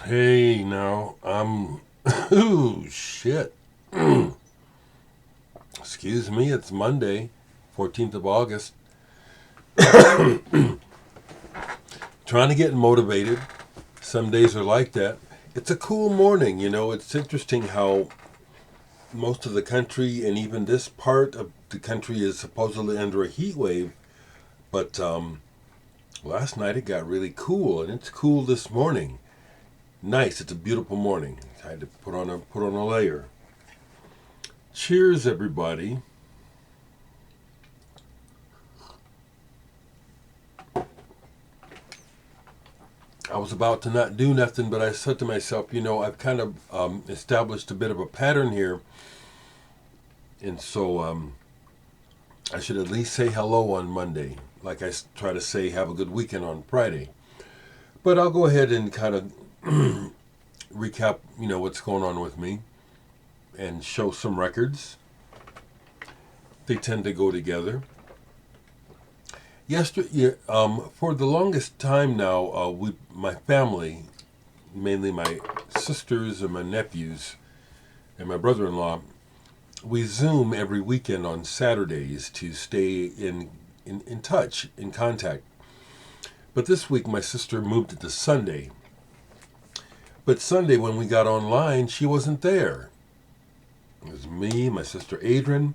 Hey, now, ooh, shit. Excuse me, it's Monday, 14th of August. Trying to get motivated. Some days are like that. It's a cool morning, It's interesting how most of the country and even this part of the country is supposedly under a heat wave. But last night it got really cool, and it's cool this morning. Nice, it's a beautiful morning. I had to put on a layer. Cheers, everybody. I was about to not do nothing, but I said to myself, I've kind of established a bit of a pattern here, and so I should at least say hello on Monday, like I try to say have a good weekend on Friday. But I'll go ahead and kind of recap, what's going on with me, and show some records. They tend to go together. Yesterday, for the longest time now, my family, mainly my sisters and my nephews and my brother-in-law, we Zoom every weekend on Saturdays to stay in touch, in contact. But this week, my sister moved it to Sunday. But Sunday, when we got online, she wasn't there. It was me, my sister Adrian,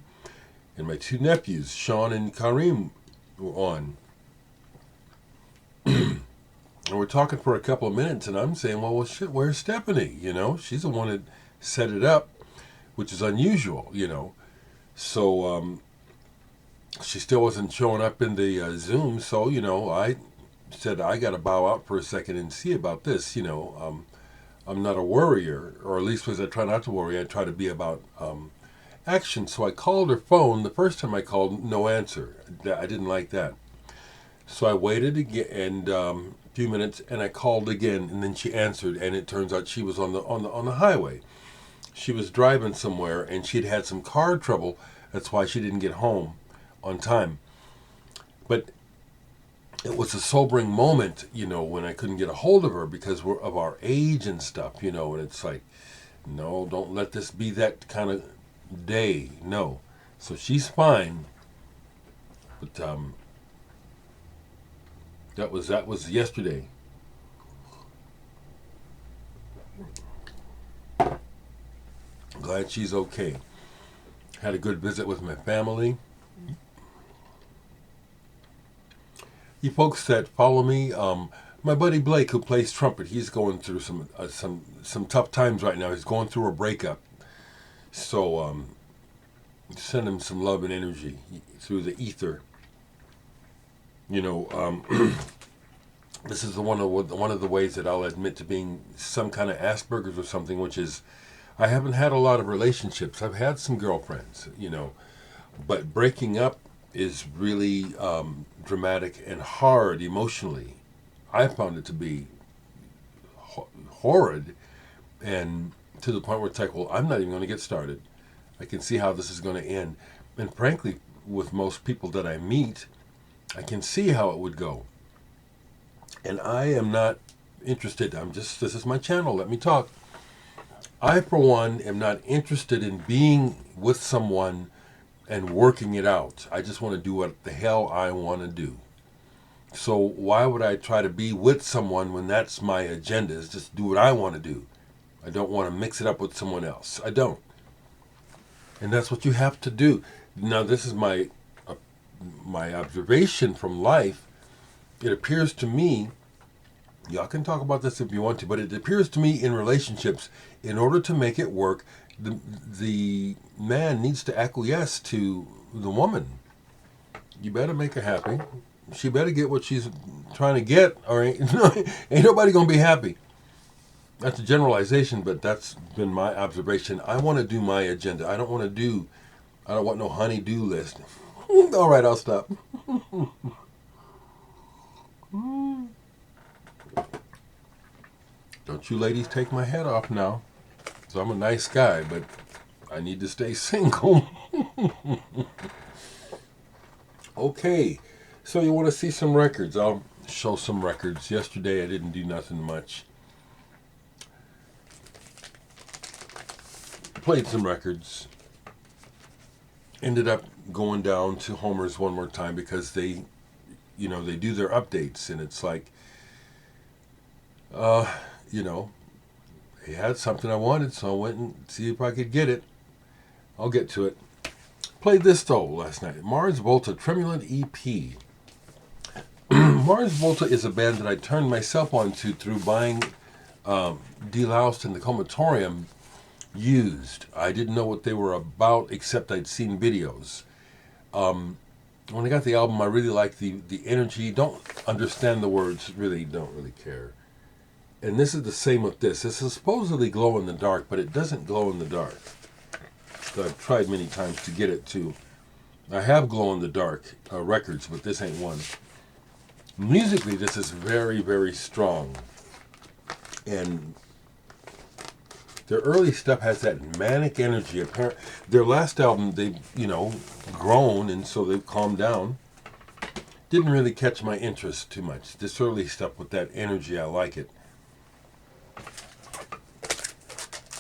and my two nephews, Sean and Kareem, were on. And we're talking for a couple of minutes, and I'm saying, well, shit, where's Stephanie? She's the one that set it up, which is unusual, So she still wasn't showing up in the Zoom, so, I said, I got to bow out for a second and see about this, I'm not a worrier, or at least as I try not to worry, I try to be about action. So I called her phone. The first time I called, no answer. I didn't like that. So I waited again, and a few minutes, and I called again, and then she answered, and it turns out she was on the highway. She was driving somewhere, and she'd had some car trouble. That's why she didn't get home on time. But it was a sobering moment, when I couldn't get a hold of her because of our age and stuff, and it's like, no, don't let this be that kind of day. No. So she's fine. But that was yesterday. Glad she's okay. Had a good visit with my family. You folks that follow me, my buddy Blake, who plays trumpet, he's going through some tough times right now. He's going through a breakup. So send him some love and energy through the ether. This is one of the ways that I'll admit to being some kind of Asperger's or something, which is I haven't had a lot of relationships. I've had some girlfriends, but breaking up is really dramatic and hard emotionally. I found it to be horrid, and to the point where it's like, well, I'm not even going to get started. I can see how this is going to end. And frankly, with most people that I meet, I can see how it would go. And I am not interested. This is my channel. Let me talk. I, for one, am not interested in being with someone and working it out. I just want to do what the hell I want to do. So why would I try to be with someone when that's my agenda, is just do what I want to do? I don't want to mix it up with someone else. I don't. And that's what you have to do. Now, this is my observation from life. It appears to me, y'all can talk about this if you want to, but it appears to me in relationships, in order to make it work, the man needs to acquiesce to the woman. You better make her happy. She better get what she's trying to get, or ain't nobody gonna be happy. That's a generalization, but that's been my observation. I want to do my agenda. I don't want no honey-do list. All right, I'll stop. Don't you ladies take my head off now. So I'm a nice guy, but I need to stay single. Okay, so you want to see some records? I'll show some records. Yesterday I didn't do nothing much. played some records. Ended up going down to Homer's one more time because they do their updates, and it's like, they had something I wanted, so I went and see if I could get it. I'll get to it. Played this though last night. Mars Volta Tremulant EP. Mars Volta is a band that I turned myself onto through buying Deloused and the Comatorium used. I didn't know what they were about except I'd seen videos. When I got the album, I really liked the energy. Don't understand the words, really don't really care. And this is the same with this. This is supposedly glow in the dark, but it doesn't glow in the dark. So I've tried many times to get it too. I have glow in the dark records, but this ain't one. Musically, this is very, very strong. And their early stuff has that manic energy. Their last album, they've, grown, and so they've calmed down. Didn't really catch my interest too much. This early stuff with that energy, I like it.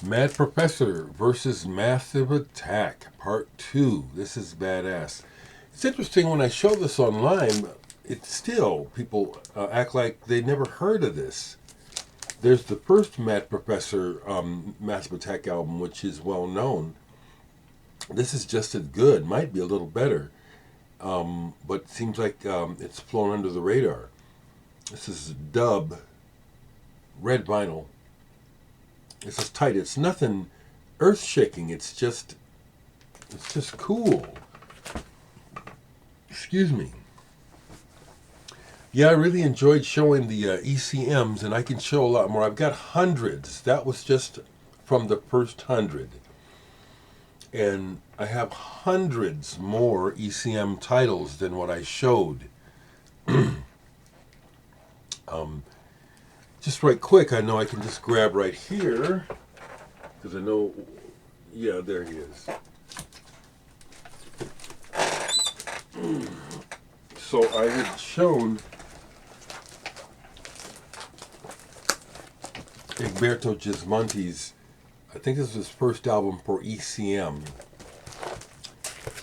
Mad Professor versus Massive Attack, Part 2. This is badass. It's interesting, when I show this online, it's still, people act like they never heard of this. There's the first Mad Professor Massive Attack album, which is well known. This is just as good, might be a little better, but it seems like it's flown under the radar. This is dub, red vinyl. This is tight. It's nothing earth-shaking. It's just cool. Excuse me. Yeah, I really enjoyed showing the ECMs, and I can show a lot more. I've got hundreds. That was just from the first 100. And I have hundreds more ECM titles than what I showed. Just right quick, I know I can just grab right here, because I know, yeah, there he is. So I had shown Egberto Gismonti's, I think this was his first album for ECM.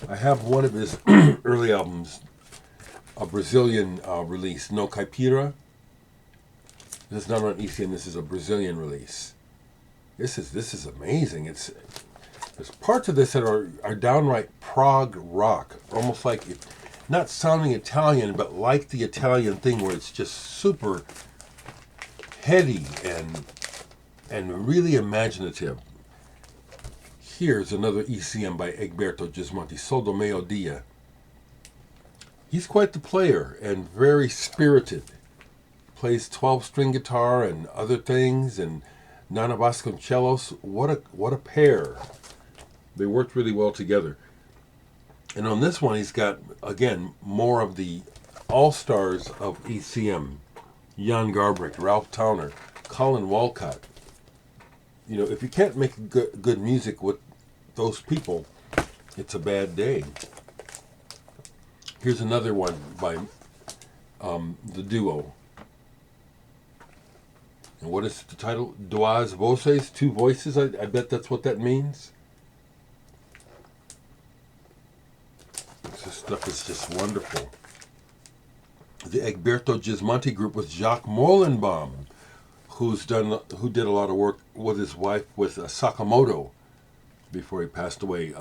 I have one of his early albums, a Brazilian release, No Caipira. This is not on ECM, this is a Brazilian release. This is amazing. There's parts of this that are downright prog rock, almost like, not sounding Italian, but like the Italian thing where it's just super heady and really imaginative. Here's another ECM by Egberto Gismonti, Sol do Meio Dia. He's quite the player and very spirited. Plays 12-string guitar and other things, and Nana Vasconcelos. What a pair. They worked really well together. And on this one, he's got, again, more of the all-stars of ECM. Jan Garbrick, Ralph Towner, Colin Walcott. If you can't make good music with those people, it's a bad day. Here's another one by the duo. And what is the title? Duas Voces, two voices. I bet that's what that means. This stuff is just wonderful. The Egberto Gismonti group with Jacques Molenbaum, who did a lot of work with his wife with Sakamoto before he passed away,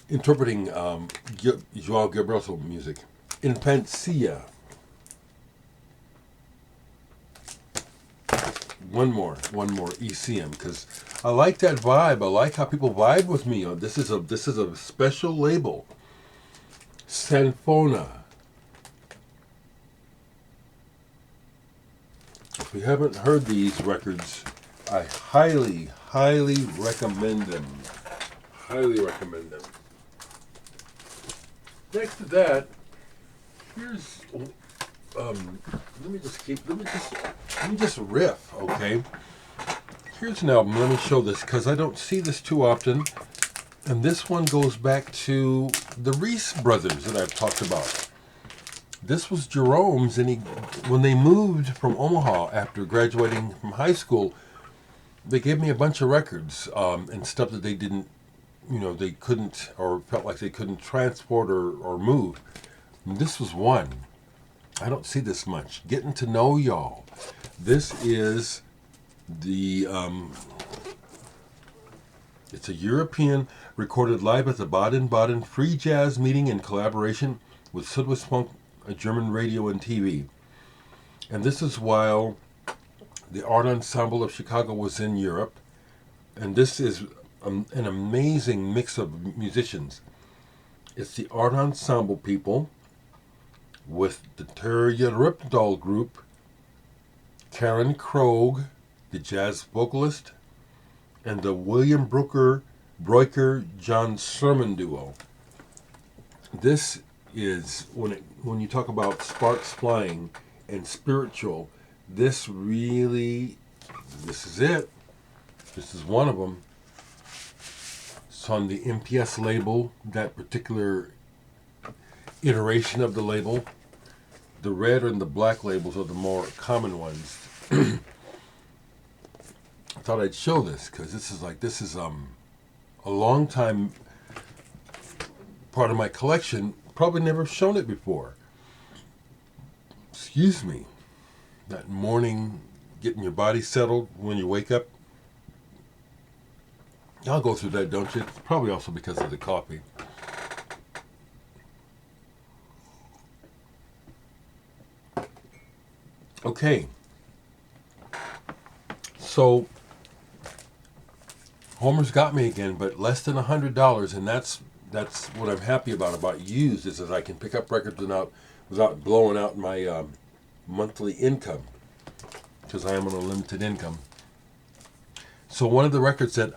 interpreting João Gilberto music. Infancia. One more ECM, because I like that vibe. I like how people vibe with me. This is a special label. Sanfona. If you haven't heard these records, I highly, highly recommend them. Highly recommend them. Next to that, here's let me just riff, okay? Here's an album. Let me show this, because I don't see this too often. And this one goes back to the Reese brothers that I've talked about. This was Jerome's, and when they moved from Omaha after graduating from high school, they gave me a bunch of records and stuff that they didn't, they couldn't or felt like they couldn't transport or move. And this was one. I don't see this much. Getting to Know Y'all. This is the, it's a European recorded live at the Baden-Baden Free Jazz Meeting in collaboration with Südwestfunk, a German radio and TV. And this is while the Art Ensemble of Chicago was in Europe. And this is an amazing mix of musicians. It's the Art Ensemble people with the Terje Ripdahl group, Karen Krogh, the jazz vocalist, and the William Breuker John Sermon duo. This is, when you talk about sparks flying and spiritual, this is it. This is one of them. It's on the MPS label, that particular iteration of the label. The red and the black labels are the more common ones. I thought I'd show this because this is a long time part of my collection. Probably never shown it before. Excuse me. That morning, getting your body settled when you wake up. Y'all go through that, don't you? Probably also because of the coffee. Okay. So, Homer's got me again, but less than $100, and that's what I'm happy about used, is that I can pick up records without blowing out my monthly income, because I am on a limited income. So one of the records that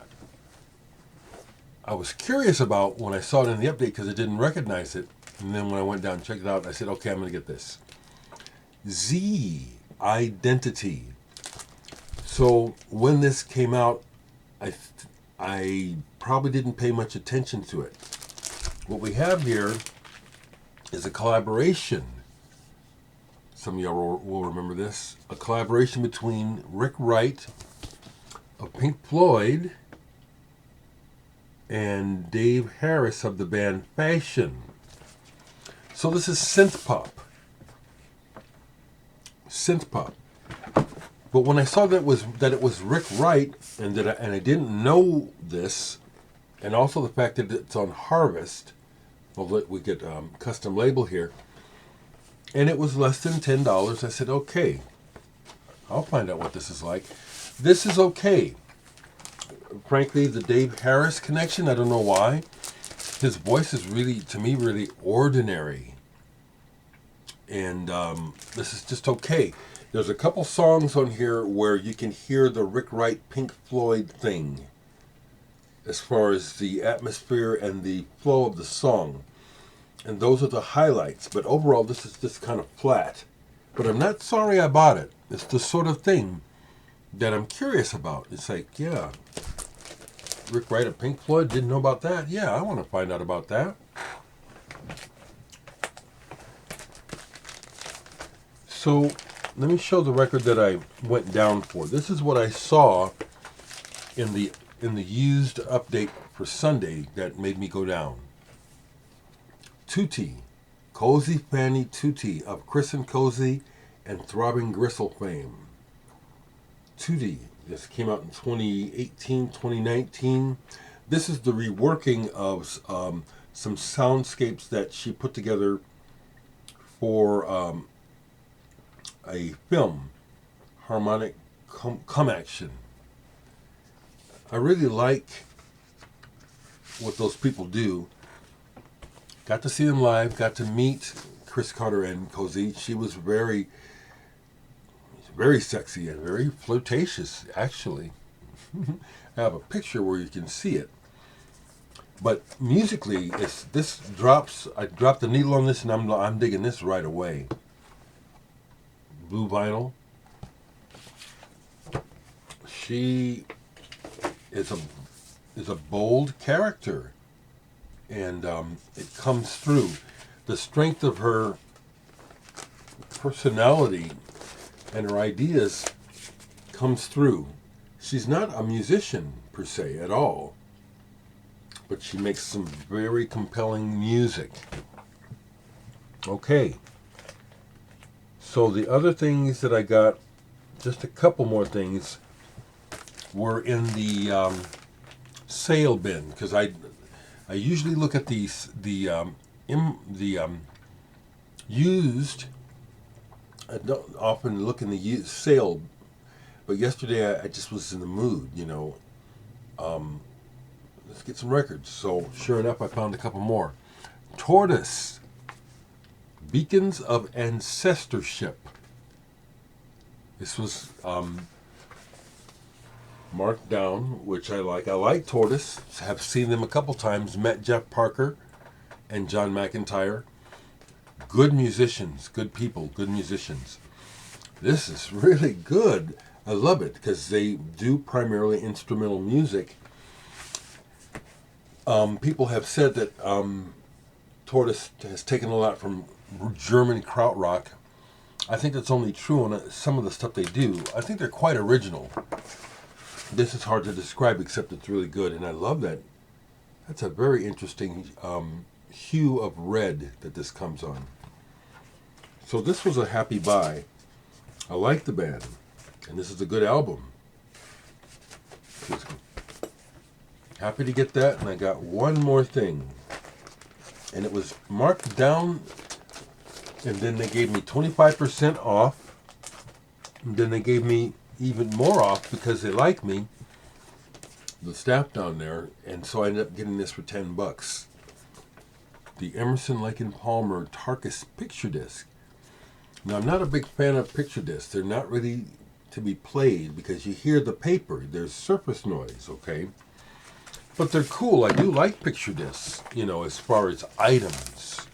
I was curious about when I saw it in the update, because I didn't recognize it, and then when I went down and checked it out, I said, okay, I'm going to get this. Z Identity. So when this came out, I probably didn't pay much attention to it. What we have here is a collaboration. Some of y'all will remember this. A collaboration between Rick Wright of Pink Floyd and Dave Harris of the band Fashion. So this is synth pop. Synth pop. But when I saw that it was Rick Wright, and I didn't know this, and also the fact that it's on Harvest, well, we get custom label here, and it was less than $10, I said, okay, I'll find out what this is like. This is okay. Frankly, the Dave Harris connection, I don't know why. His voice is really, to me, really ordinary. And this is just okay. There's a couple songs on here where you can hear the Rick Wright Pink Floyd thing as far as the atmosphere and the flow of the song. And those are the highlights. But overall, this is just kind of flat. But I'm not sorry I bought it. It's the sort of thing that I'm curious about. It's like, yeah, Rick Wright of Pink Floyd, didn't know about that? Yeah, I want to find out about that. So let me show the record that I went down for. This is what I saw in the used update for Sunday that made me go down. Tutti, Cozy Fanny Tutti of Chris and Cozy and Throbbing Gristle fame. Tutti, this came out in 2018, 2019. This is the reworking of some soundscapes that she put together for a film, Harmonic Come Action. I really like what those people do. Got to see them live, got to meet Chris Carter and Cozy. She was very sexy and very flirtatious, actually. I have a picture where you can see it. But musically, I dropped the needle on this, and I'm digging this right away. Blue vinyl. She is a bold character, and it comes through. The strength of her personality and her ideas comes through. She's not a musician per se at all, but she makes some very compelling music. Okay. So the other things that I got, just a couple more things, were in the sale bin, because I usually look at the used. I don't often look in the used sale, but yesterday I just was in the mood, let's get some records. So sure enough, I found a couple more. Tortoise, Beacons of Ancestorship. This was marked down, which I like. I like Tortoise. Have seen them a couple times. Met Jeff Parker and John McIntyre. Good musicians, good people, good musicians. This is really good. I love it because they do primarily instrumental music. People have said that Tortoise has taken a lot from German krautrock. I think that's only true on some of the stuff they do. I think they're quite original. This is hard to describe, except it's really good, and I love that. That's a very interesting hue of red that this comes on. So this was a happy buy. I like the band, and this is a good album. Just happy to get that, and I got one more thing. And it was marked down, and then they gave me 25% off, and then they gave me even more off because they like me, the staff down there, and so I ended up getting this for $10. The Emerson, Lake and Palmer Tarkus picture disc. Now, I'm not a big fan of picture discs. They're not really to be played because you hear the paper. There's surface noise, okay? But they're cool. I do like picture discs, as far as items.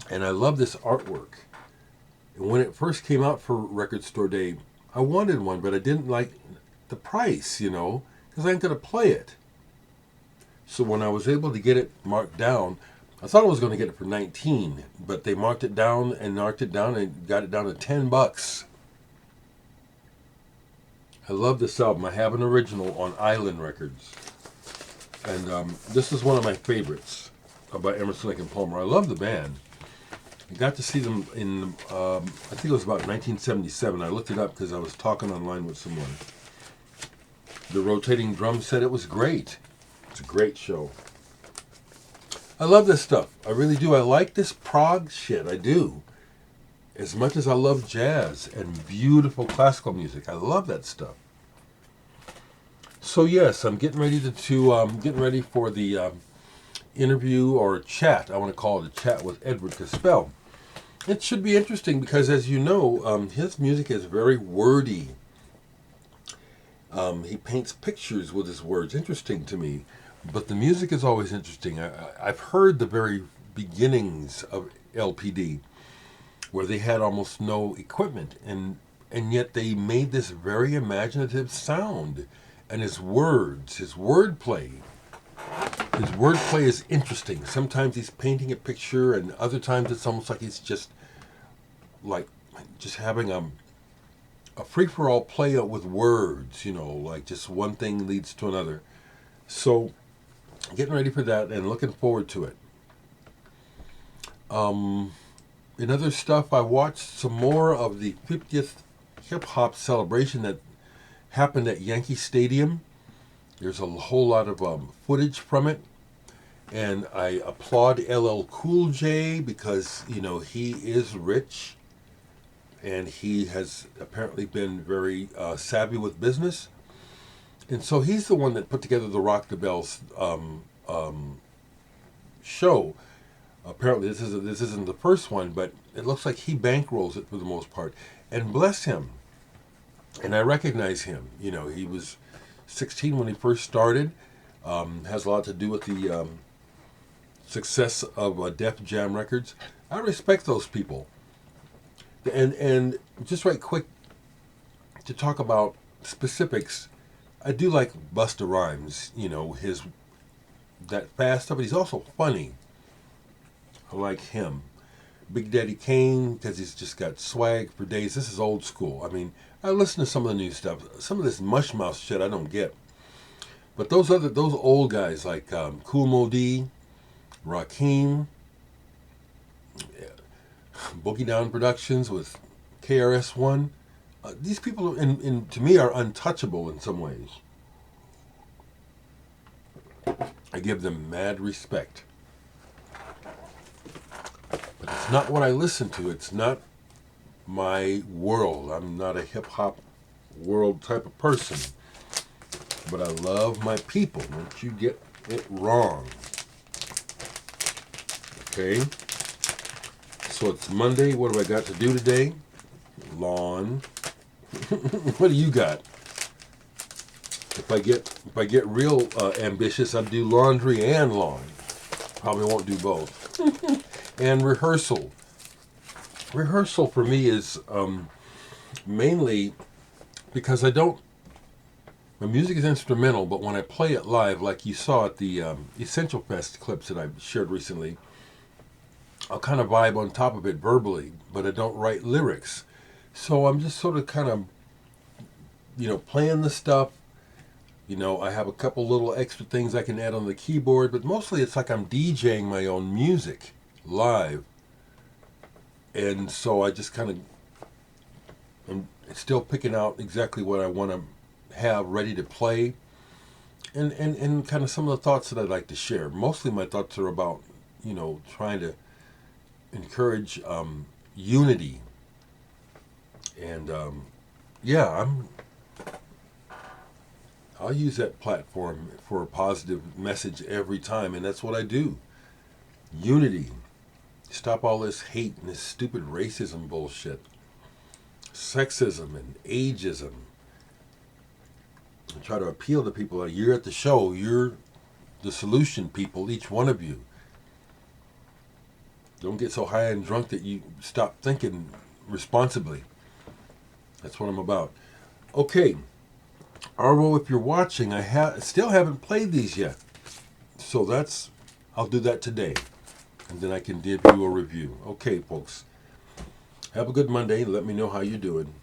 And I love this artwork. And when it first came out for Record Store Day, I wanted one, but I didn't like the price, because I ain't going to play it. So when I was able to get it marked down, I thought I was going to get it for $19, but they marked it down and got it down to $10. I love this album. I have an original on Island Records, and this is one of my favorites by Emerson, Lake and Palmer. I love the band. I got to see them in, I think it was about 1977. I looked it up because I was talking online with someone. The rotating drum set, it was great. It's a great show. I love this stuff. I really do. I like this prog shit. I do. As much as I love jazz and beautiful classical music. I love that stuff. So yes, I'm getting ready getting ready for the interview or chat. I want to call it a chat with Edward Ka-Spel. It should be interesting because, as you know, his music is very wordy. He paints pictures with his words. Interesting to me. But the music is always interesting. I've heard the very beginnings of LPD, where they had almost no equipment, and yet they made this very imaginative sound. And his wordplay is interesting. Sometimes he's painting a picture, and other times it's almost like he's just having a free-for-all play out with words, like just one thing leads to another. So, getting ready for that and looking forward to it. In other stuff, I watched some more of the 50th hip-hop celebration that happened at Yankee Stadium. There's a whole lot of footage from it. And I applaud LL Cool J because, he is rich. And he has apparently been very savvy with business. And so he's the one that put together the Rock the Bells show. Apparently this isn't the first one, but it looks like he bankrolls it for the most part. And bless him. And I recognize him. He was 16 when he first started. Has a lot to do with the success of Def Jam Records. I respect those people. And just right quick to talk about specifics, I do like Busta Rhymes, that fast stuff, but he's also funny. I like him. Big Daddy Kane, because he's just got swag for days. This is old school. I mean, I listen to some of the new stuff. Some of this mush mouth shit I don't get. But those old guys like Kool Moe Dee, Rakim, Boogie Down Productions with KRS-One. These people, to me, are untouchable in some ways. I give them mad respect. But it's not what I listen to. It's not my world. I'm not a hip-hop world type of person. But I love my people. Don't you get it wrong. Okay? So it's Monday. What do I got to do today? Lawn. What do you got? If I get real ambitious, I'd do laundry and lawn. Probably won't do both. And rehearsal. Rehearsal for me is mainly because my music is instrumental, but when I play it live, like you saw at the Essential Fest clips that I shared recently, I'll kind of vibe on top of it verbally, but I don't write lyrics. So I'm just sort of kind of, playing the stuff. I have a couple little extra things I can add on the keyboard, but mostly it's like I'm DJing my own music live. And so I just kind of, I'm still picking out exactly what I want to have ready to play, and kind of some of the thoughts that I'd like to share. Mostly my thoughts are about, trying to encourage unity. And I'll use that platform for a positive message every time, and that's what I do. Unity. Stop all this hate and this stupid racism bullshit. Sexism and ageism. And try to appeal to people. You're at the show. You're the solution, people, each one of you. Don't get so high and drunk that you stop thinking responsibly. That's what I'm about. Okay. Arvo, if you're watching, I still haven't played these yet. So I'll do that today. And then I can give you a review. Okay, folks. Have a good Monday. Let me know how you're doing.